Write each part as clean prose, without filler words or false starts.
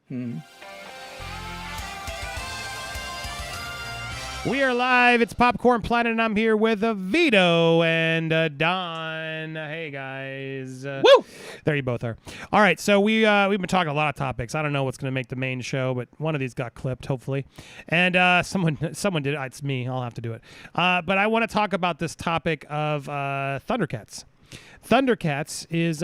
We are live. It's Popcorn Planet, and I'm here with Vito and Don. Hey, guys. Woo! There you both are. All right, so we've been talking a lot of topics. I don't know what's going to make the main show, but one of these got clipped, hopefully. And someone did it. It's me. I'll have to do it. But I want to talk about this topic of ThunderCats. ThunderCats is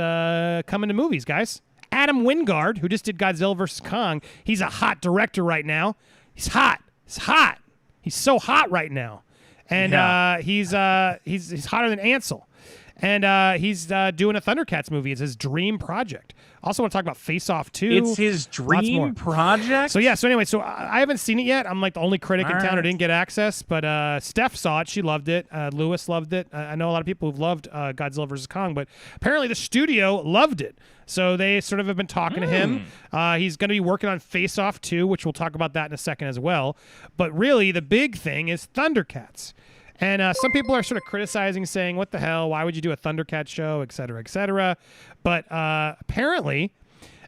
coming to movies, guys. Adam Wingard, who just did Godzilla vs. Kong, he's a hot director right now. He's hot. He's hot. He's so hot right now, and he's hotter than Ansel, and he's doing a ThunderCats movie. It's his dream project. Also want to talk about Face Off 2. It's his dream project? So anyway, I haven't seen it yet. I'm like the only critic in town who didn't get access, but Steph saw it. She loved it. Lewis loved it. I know a lot of people who've loved Godzilla vs. Kong, but apparently the studio loved it. So they sort of have been talking to him. He's going to be working on Face Off 2, which we'll talk about that in a second as well. But really, the big thing is ThunderCats. And some people are sort of criticizing, saying, what the hell, why would you do a ThunderCats show, et cetera, et cetera. But apparently,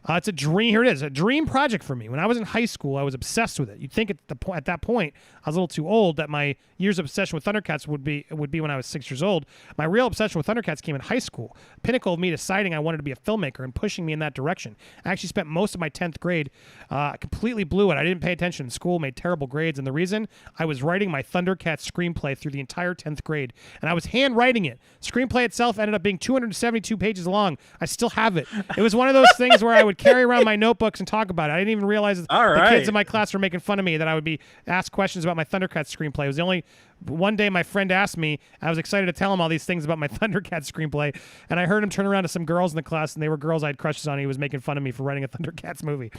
it's a dream. Here it is, a dream project for me. When I was in high school, I was obsessed with it. You'd think at that point, I was a little too old, that my years of obsession with ThunderCats would be when I was 6 years old. My real obsession with ThunderCats came in high school. Pinnacle of me deciding I wanted to be a filmmaker and pushing me in that direction. I actually spent most of my 10th grade completely blew it. I didn't pay attention in school, made terrible grades, and the reason, I was writing my ThunderCats screenplay through the entire 10th grade, and I was handwriting it. Screenplay itself ended up being 272 pages long. I still have it. It was one of those things where I would carry around my notebooks and talk about it. I didn't even realize the kids in my class were making fun of me, that I would be asked questions about my ThunderCats screenplay. It was the only one day my friend asked me, I was excited to tell him all these things about my ThunderCats screenplay, and I heard him turn around to some girls in the class, and they were girls I had crushes on. He was making fun of me for writing a ThunderCats movie.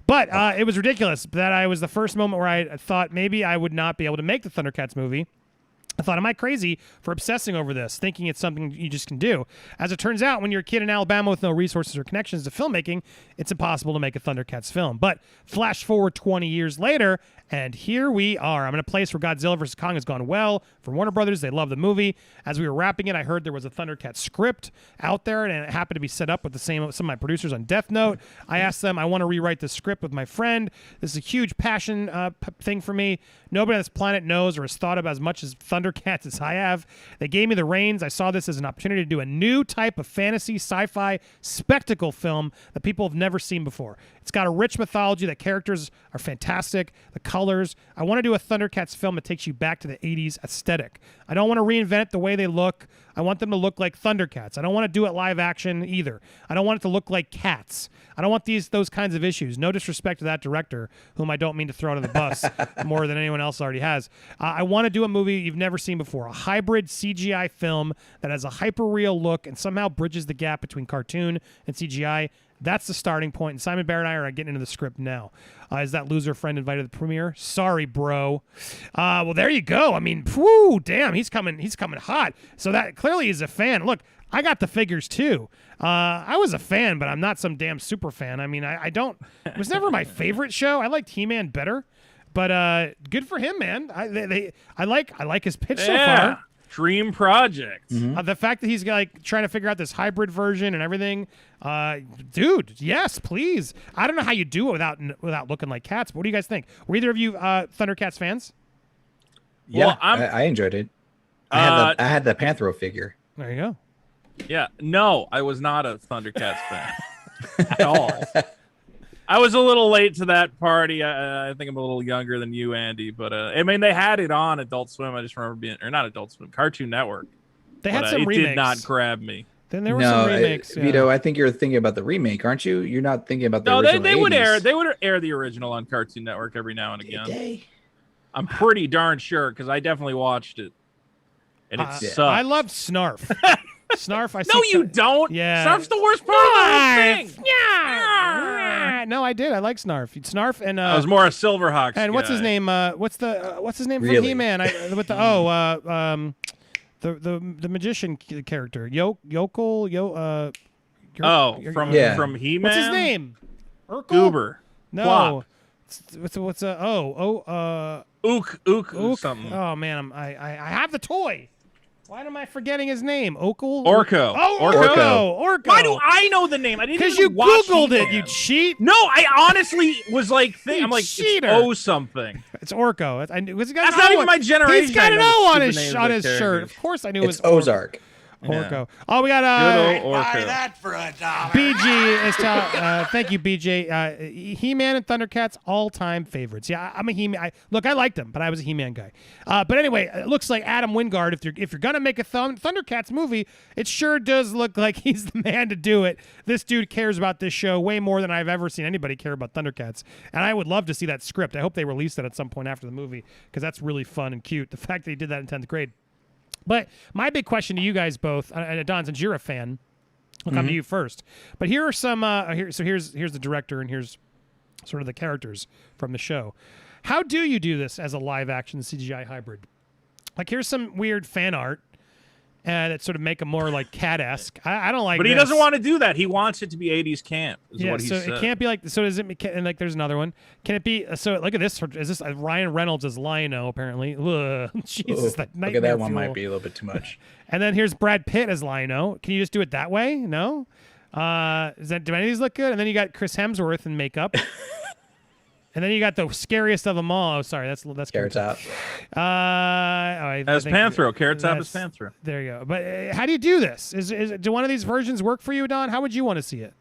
But it was ridiculous. That I was the first moment where I thought maybe I would not be able to make the ThunderCats movie. I thought, am I crazy for obsessing over this, thinking it's something you just can do? As it turns out, when you're a kid in Alabama with no resources or connections to filmmaking, it's impossible to make a ThunderCats film. But flash forward 20 years later, and here we are. I'm in a place where Godzilla vs. Kong has gone well for Warner Brothers. They love the movie. As we were wrapping it, I heard there was a ThunderCats script out there, and it happened to be set up with some of my producers on Death Note. I asked them, I want to rewrite the script with my friend. This is a huge passion thing for me. Nobody on this planet knows or has thought of as much as ThunderCats as I have. They gave me the reins. I saw this as an opportunity to do a new type of fantasy, sci-fi, spectacle film that people have never seen before. It's got a rich mythology. The characters are fantastic. The colors. I want to do a ThunderCats film that takes you back to the 80s aesthetic. I don't want to reinvent it the way they look. I want them to look like ThunderCats. I don't want to do it live action either. I don't want it to look like Cats. I don't want those kinds of issues. No disrespect to that director, whom I don't mean to throw under the bus more than anyone else already has. I want to do a movie you've never seen before, a hybrid CGI film that has a hyper-real look and somehow bridges the gap between cartoon and CGI. That's the starting point, and Simon Barrett and I are getting into the script now. Is that loser friend invited to the premiere? Sorry, bro. Well, there you go. I mean, whew, damn, he's coming hot. So that clearly is a fan. Look, I got the figures too. I was a fan, but I'm not some damn super fan. I mean, I don't. It was never my favorite show. I liked He-Man better, but good for him, man. I like his pitch so far. Dream project. Mm-hmm. The fact that he's like trying to figure out this hybrid version and everything, dude. Yes, please. I don't know how you do it without looking like cats. But what do you guys think? Were either of you ThunderCats fans? Yeah, well, I enjoyed it. I had the Panthro figure. There you go. Yeah, no, I was not a ThunderCats fan at all. I was a little late to that party. I think I'm a little younger than you, Andy. But I mean, they had it on Adult Swim. I just remember or not Adult Swim, Cartoon Network. They had some remakes. It did not grab me. Then there were some remakes. Vito, I think you're thinking about the remake, aren't you? You're not thinking about the original. They would air. They would air the original on Cartoon Network every now and again. I'm pretty darn sure because I definitely watched it, and it sucked. I loved Snarf. Snarf, No, you don't. Yeah. Snarf's the worst part of the whole thing. Yeah. No, I did. I like Snarf. Snarf and I was more a Silverhawks. And what's his name? What's his name from He-Man? With the the magician character, Yokel. From He-Man. What's his name? Urkel? Goober. No. Plop. Ook something. Oh man, I have the toy. Why am I forgetting his name? Orko? Orko. Oh, Orko. Why do I know the name? I didn't Because even you watch Googled it, He-Man. you cheat. No, I honestly was like, I'm like, cheater. it's O something. It's Orko. That's not even my generation. He's got an O on his characters. shirt. Of course I knew It's it was Ozark. Orko. Yeah. Oh, we got Good old Buy Orko. that for $1. BG is thank you, BJ. He-Man and ThunderCats all-time favorites. Yeah, I'm a He-Man. Look, I liked him, but I was a He-Man guy. But anyway, it looks like Adam Wingard. If you're gonna make a ThunderCats movie, it sure does look like he's the man to do it. This dude cares about this show way more than I've ever seen anybody care about ThunderCats, and I would love to see that script. I hope they release it at some point after the movie because that's really fun and cute. The fact that he did that in 10th grade. But my big question to you guys both, Don, since you're a fan, we'll come to you first. But here are some. Here's the director, and here's sort of the characters from the show. How do you do this as a live action CGI hybrid? Like, here's some weird fan art that sort of make them more like cat-esque. I don't like. But he this. doesn't want to do that. He wants it to be 80s camp. Is Yeah, what he so said. it can't be like. So does it? And like, there's another one. Can it be? So look at this. Is this Ryan Reynolds as Lion-O? Apparently, ugh, Jesus, that Look nightmare at that one. fuel. Might be a little bit too much. And then here's Brad Pitt as Lion-O. Can you just do it that way? No. Do any of these look good? And then you got Chris Hemsworth in makeup. And then you got the scariest of them all. Oh, sorry, that's Carrot Top. As Panthro. Carrot Top as Panthro. There you go. But how do you do this? Do one of these versions work for you, Don? How would you want to see it?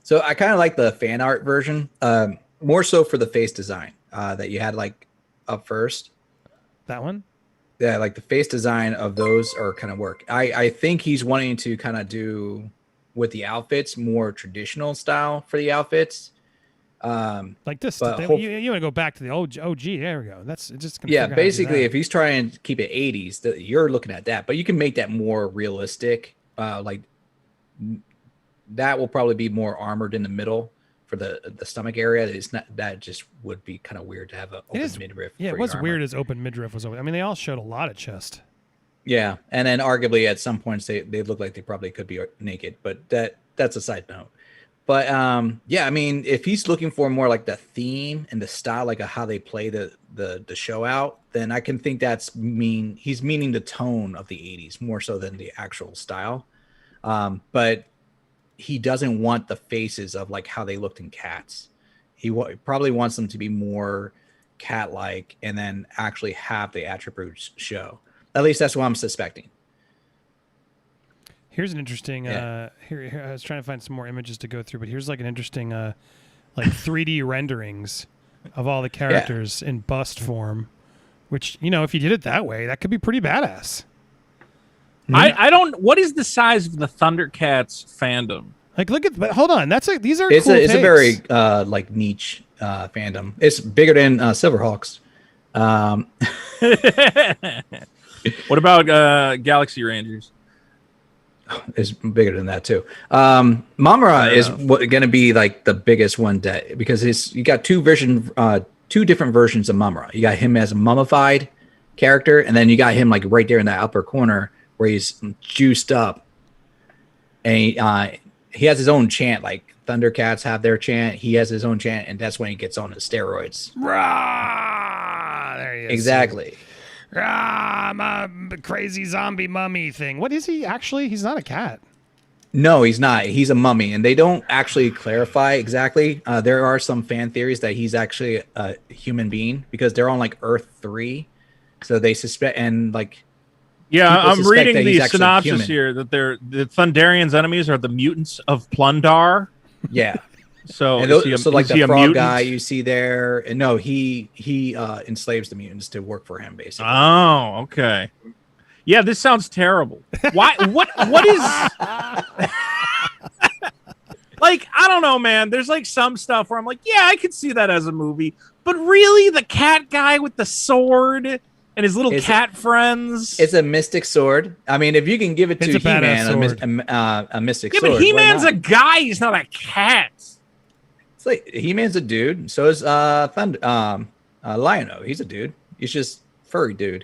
So I kind of like the fan art version, more so for the face design that you had like up first. That one? Yeah, like the face design of those are kind of work. I think he's wanting to kind of do with the outfits more traditional style for the outfits. Like this. but You want to go back to the OG. There we go. That's just gonna Yeah, figure out how to do basically, that. if he's trying to keep it 80s, you're looking at that. But you can make that more realistic. Like that will probably be more armored in the middle for the stomach area. It's not, that just would be kind of weird to have an open midriff. Yeah, for it was your weird armor. as open midriff was open. I mean, they all showed a lot of chest. Yeah, and then arguably at some points they look like they probably could be naked, but that's a side note. But yeah, I mean, if he's looking for more like the theme and the style, like how they play the show out, then I can think he's meaning the tone of the 80s more so than the actual style. But he doesn't want the faces of like how they looked in Cats. He probably wants them to be more cat-like and then actually have the attributes show. At least that's what I'm suspecting. Here's an interesting. Yeah. Here, I was trying to find some more images to go through, but here's like an interesting, like 3D renderings of all the characters in bust form. Which, if you did it that way, that could be pretty badass. I don't. What is the size of the ThunderCats fandom? Like, but hold on. These are. It's cool a takes. very like niche fandom. It's bigger than Silverhawks. What about Galaxy Rangers? Is bigger than that too. Mamara is going to be like the biggest one because you got two different versions of Mamara. You got him as a mummified character, and then you got him like right there in the upper corner where he's juiced up, and he has his own chant. Like ThunderCats have their chant, he has his own chant, and that's when he gets on his steroids. Rah! There he is. Exactly. I'm a crazy zombie mummy thing. What is he actually? He's not a cat. No, he's not. He's a mummy, and they don't actually clarify exactly. There are some fan theories that he's actually a human being because they're on like Earth 3, so they suspect and like. Yeah, I'm suspect reading that the he's actually synopsis human. here that the Thunderians' enemies are the mutants of Plundar. Yeah. So, And is so like he the a frog mutant? guy you see there, and no, he enslaves the mutants to work for him basically. Oh, okay. Yeah, this sounds terrible. Why? What is? Like, I don't know, man. There's like some stuff where I'm like, yeah, I could see that as a movie, but really, the cat guy with the sword and his little cat friends. It's a mystic sword. I mean, if you can give it It's to a badass He-Man, a mystic sword. But He-Man's a guy. He's not a cat. It's like He-Man's a dude. So is Lion-O. He's a dude. He's just furry dude.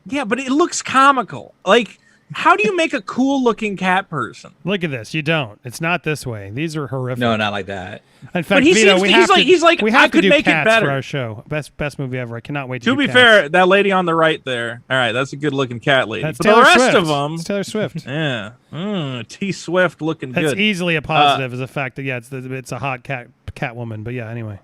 Yeah, but it looks comical. Like How do you make a cool looking cat person? Look at this. You don't. It's not this way. These are horrific. No, not like that. In fact, he Vito, seems- we he's have like- to, he's like, we I have to could do make it Cats better. for our show. Best movie ever. I cannot wait to To do be Cats. fair, that lady on the right there. All right, that's a good looking cat lady. That's But Taylor the rest Swift. of them, It's Taylor Swift. yeah, T Swift looking That's good. easily a positive, is the fact that it's a hot cat woman. But yeah, anyway.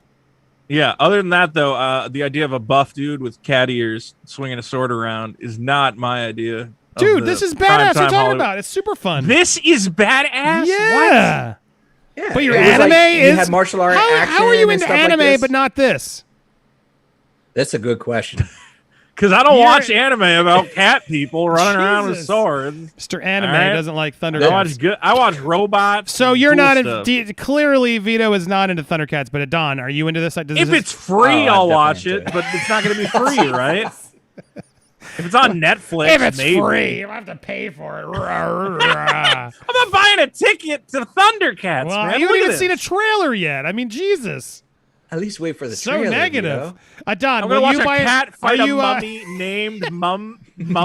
Yeah. Other than that, though, the idea of a buff dude with cat ears swinging a sword around is not my idea. of Dude, the this is badass. primetime What are you talking Hollywood. about? It's super fun. This is badass. Yeah. Yeah, But your it was anime like, is you had martial art action. How are you and into stuff like anime this. but not this? That's a good question. Because I don't You're- watch anime about cat people running around with Jesus. swords. Mr. Anime All right. doesn't like I ThunderCats. watch good. I watch robots. So and you're cool not stuff. clearly Vito is not into ThunderCats, but Don, are you into this? Does If this- it's free, Oh, I'll I'm watch definitely it, into but it's not going to be free, right? If it's on Netflix, if it's maybe. free, you have to pay for it. I'm not buying a ticket to ThunderCats, Well, man. you Look haven't at even seen a this. trailer yet. I mean, Jesus. At least wait for the So trailer, negative. Vito. Don, I'm will gonna watch you a buy cat fight are a you, mummy named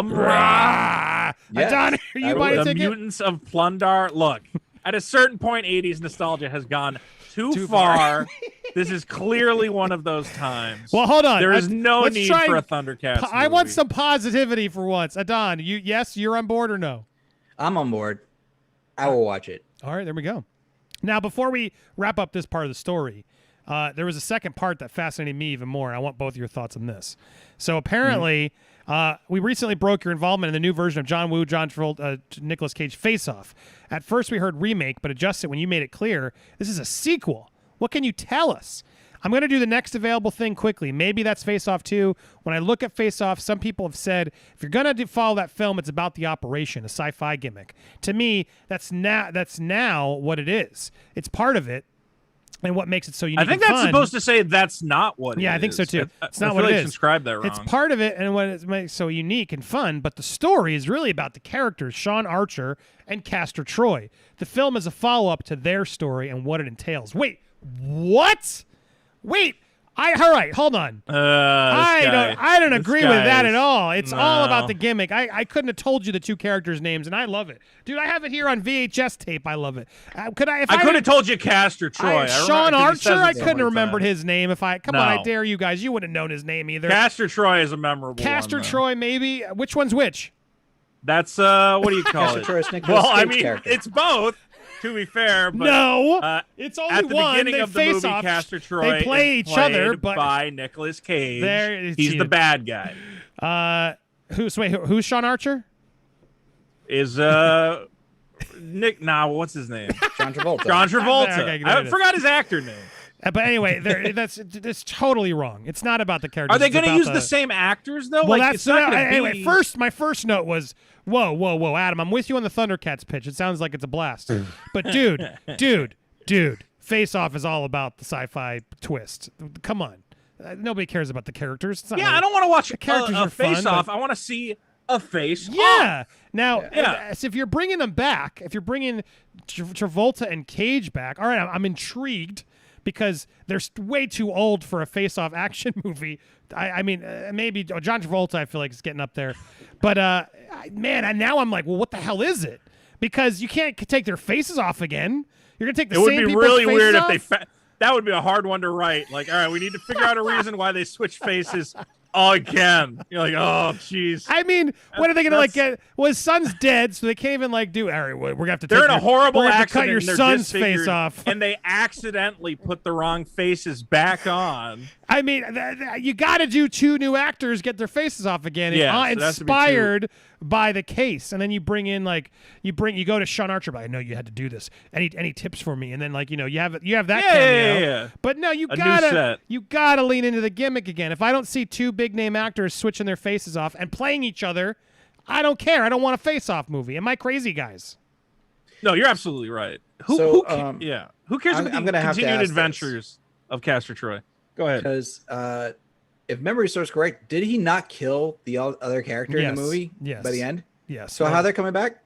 Mumra. Yes, Don, are I you will. buying a The ticket? mutants of Plundar. Look, at a certain point, 80s nostalgia has gone too far. far. This is clearly one of those times. Well, hold on. There is no let's need try for a and- ThunderCats. I want movie. some positivity for once. Don, you're on board or no? I'm on board. I will watch it. All right, there we go. Now, before we wrap up this part of the story, there was a second part that fascinated me even more. And I want both of your thoughts on this. So apparently, we recently broke your involvement in the new version of John Woo, John Travolta, Nicolas Cage Face Off. At first, we heard remake, but adjusted when you made it clear this is a sequel. What can you tell us? I'm going to do the next available thing quickly. Maybe that's Face Off 2. When I look at Face Off, some people have said, if you're going to follow that film, it's about the operation, a sci-fi gimmick. To me, that's now what it is. It's part of it, and what makes it so unique I think and that's fun. supposed to say that's not what it is. Yeah, I think so too. It's I not feel what like it you is. transcribed that wrong. It's part of it, and what it makes so unique and fun. But the story is really about the characters, Sean Archer and Castor Troy. The film is a follow-up to their story and what it entails. Wait, what? Wait, all right, hold on. I don't agree with that at all. It's all about the gimmick. I couldn't have told you the two characters' names, and I love it, dude. I have it here on VHS tape. I love it. I could have told you Castor Troy. Sean Archer. I couldn't have remembered his. his name if I. Come on, I dare you guys. You wouldn't have known his name either. Castor Troy is a memorable Castor one, though. Troy, maybe. Which one's which? That's what do you call Castor it? Troy is Nicolas Well, I Cage mean, character. it's both. To be fair, but No, it's only at the one. beginning They of the face movie, off. Castor Troy They play is each other, played but by Nicolas Cage. There it is, He's the cheated. bad guy. Who's Sean Archer? Is Nick? Nah, what's his name? John Travolta. John Travolta. Okay, there it I is. forgot his actor name. But anyway, that's totally wrong. It's not about the characters. Are they it's going to about use the same actors though? Well, like, that's it's not gonna anyway. be... My first note was, whoa, Adam, I'm with you on the ThunderCats pitch. It sounds like it's a blast, but dude, Face Off is all about the sci-fi twist. Come on, nobody cares about the characters. It's not Yeah, really- I don't want to watch the characters a are fun, face-off. but- I want to see a face. Yeah. Now, Yeah. so if you're bringing them back, if you're bringing Travolta and Cage back, all right, I'm intrigued because they're way too old for a face-off action movie. I mean, maybe John Travolta, I feel like is getting up there, but man, now I'm like, well, what the hell is it? Because you can't take their faces off again. You're gonna take the It would same be people's really faces weird off? if they. That would be a hard one to write. Like, all right, we need to figure out a reason why they switch faces again. You're like, oh, jeez. I mean, what are they gonna like That's- get? Well, his son's dead, so they can't even like do. All right, we're gonna have to. They're take in a your- horrible we're gonna have accident. to cut your and they're son's face disfigured, off. and they accidentally put the wrong faces back on. I mean, you got to do two new actors get their faces off again. Yeah, so It's it has to be inspired by the case, and then you bring in like you go to Sean Archer. But I know you had to do this. Any tips for me? And then like you have that Yeah, cameo. yeah. But no, A new set. you gotta lean into the gimmick again. If I don't see two big name actors switching their faces off and playing each other, I don't care. I don't want a face off movie. Am I crazy, guys? No, you're absolutely right. Who cares I'm about gonna the have to continued ask this. adventures of Castor Troy? Go ahead. Because if memory serves correct, did he not kill the other character in Yes. the movie Yes. by the end? Yes. So how they're coming back?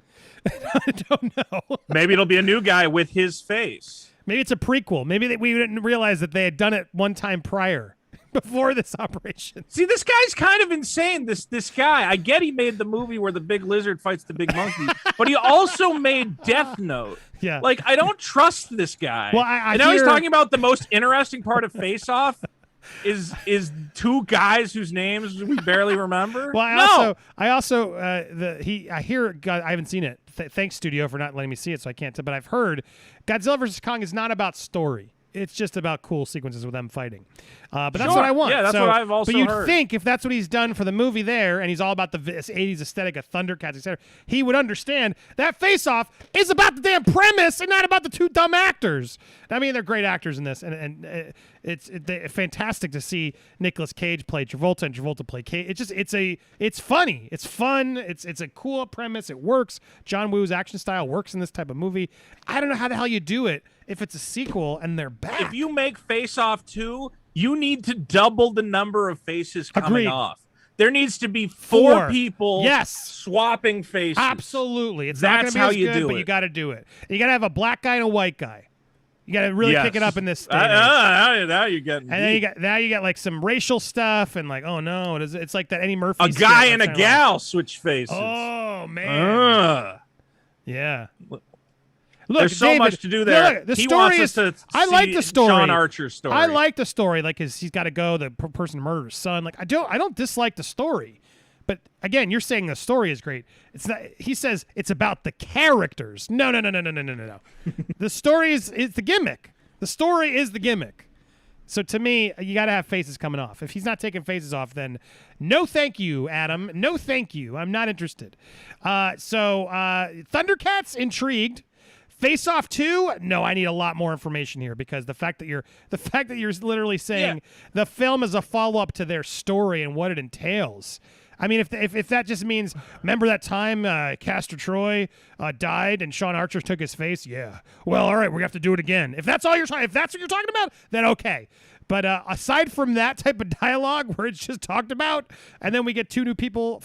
I don't know. Maybe it'll be a new guy with his face. Maybe it's a prequel. Maybe we didn't realize that they had done it one time prior. before this operation. See, this guy's kind of insane. This guy. I get he made the movie where the big lizard fights the big monkey, but he also made Death Note. Yeah. Like, I don't trust this guy. Well, I and now he's hear- talking about the most interesting part of Face Off is two guys whose names we barely remember. Well, I haven't seen it. Thanks, studio, for not letting me see it, so I can't. But I've heard Godzilla vs. Kong is not about story. It's just about cool sequences with them fighting. But that's what I want. Yeah, that's what I've also But you'd heard. think if that's what he's done for the movie there, and he's all about the 80s aesthetic of ThunderCats, etc., he would understand that Face-Off is about the damn premise and not about the two dumb actors. I mean, they're great actors in this, and it's fantastic to see Nicolas Cage play Travolta and Travolta play Cage. It's funny. It's fun. It's a cool premise. It works. John Woo's action style works in this type of movie. I don't know how the hell you do it if it's a sequel and they're back. If you make Face Off 2, you need to double the number of faces coming Agreed. off. There needs to be four people Yes. swapping faces. Absolutely. It's not going That's to be how as you good, do but it. you got to do it. You got to have a black guy and a white guy. You got to really Yes. pick it up in this day and age. Now you're getting And then deep. you got like some racial stuff and like, oh no, it's like that Eddie Murphy A skit guy on and a Saturday Night gal switch faces. Live. Oh man. Yeah. Look, There's so David, much to do there. Look, the He story wants is. us to I like see the story. Sean Archer's story. I like the story, like, cause he's got to go. The person murdered his son. Like, I don't dislike the story, but again, you're saying the story is great. It's not. He says it's about the characters. No. The story is the gimmick. The story is the gimmick. So to me, you got to have faces coming off. If he's not taking faces off, then no thank you, Adam. No thank you. I'm not interested. So ThunderCats, intrigued. Face Off 2? No, I need a lot more information here because the fact that you're literally saying the film is a follow-up to their story and what it entails. I mean, if that just means, remember that time Castor Troy died and Sean Archer took his face? Yeah. Well, all right, we have to do it again. If that's what you're talking about, then okay. But aside from that type of dialogue where it's just talked about, and then we get two people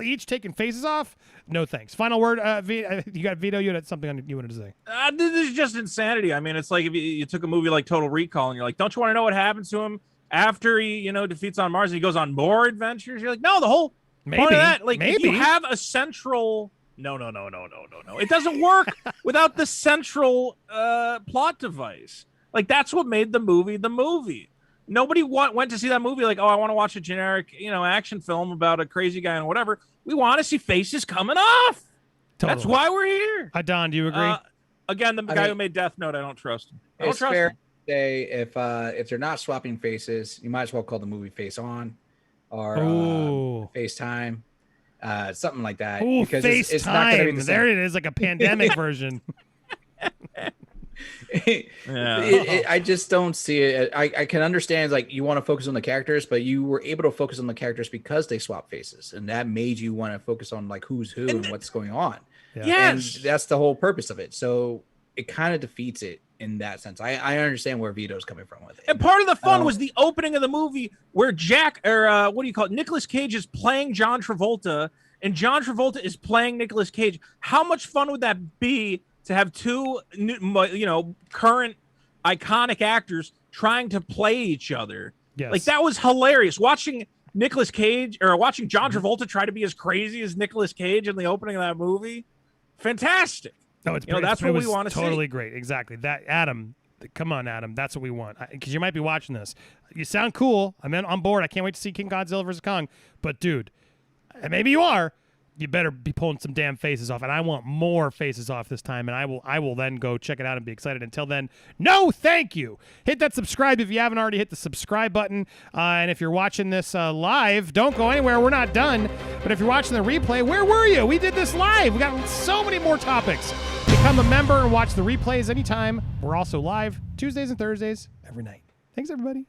each taking faces off, no thanks. Final word, you got Vito. You had something you wanted to say. This is just insanity. I mean, it's like if you took a movie like Total Recall and you're like, don't you want to know what happens to him after he, defeats on Mars and he goes on more adventures? You're like, no, the whole point of that, like, if you have a central. No. It doesn't work without the central plot device. Like, that's what made the movie the movie. Nobody went to see that movie like, oh, I want to watch a generic, action film about a crazy guy and whatever. We want to see faces coming off. Totally. That's why we're here. Don, do you agree? Again, the guy who made Death Note, I don't trust him. It's fair to say if they're not swapping faces, you might as well call the movie Face On or FaceTime, something like that. Ooh, because FaceTime. it's not going to be the same. There it is, like a pandemic version. I just don't see it. I can understand, like, you want to focus on the characters, but you were able to focus on the characters because they swap faces, and that made you want to focus on like who's who and what's going on. Yes, and that's the whole purpose of it. So it kind of defeats it in that sense. I understand where Vito's coming from with it. And part of the fun was the opening of the movie where Nicolas Cage is playing John Travolta, and John Travolta is playing Nicolas Cage. How much fun would that be to have two, current iconic actors trying to play each other? Yes. Like, that was hilarious. Watching Nicolas Cage or watching John Travolta try to be as crazy as Nicolas Cage in the opening of that movie. Fantastic. No, it's that's what we want to see. Totally great. Exactly. That, Adam, come on, Adam. That's what we want. Because you might be watching this. You sound cool. I'm on board. I can't wait to see King Godzilla vs. Kong. But, dude, and maybe you are. You better be pulling some damn faces off, and I want more faces off this time, and I will then go check it out and be excited. Until then, no thank you. Hit that subscribe if you haven't already hit the subscribe button, and if you're watching this live, don't go anywhere. We're not done, but if you're watching the replay, where were you? We did this live. We got so many more topics. Become a member and watch the replays anytime. We're also live Tuesdays and Thursdays every night. Thanks, everybody.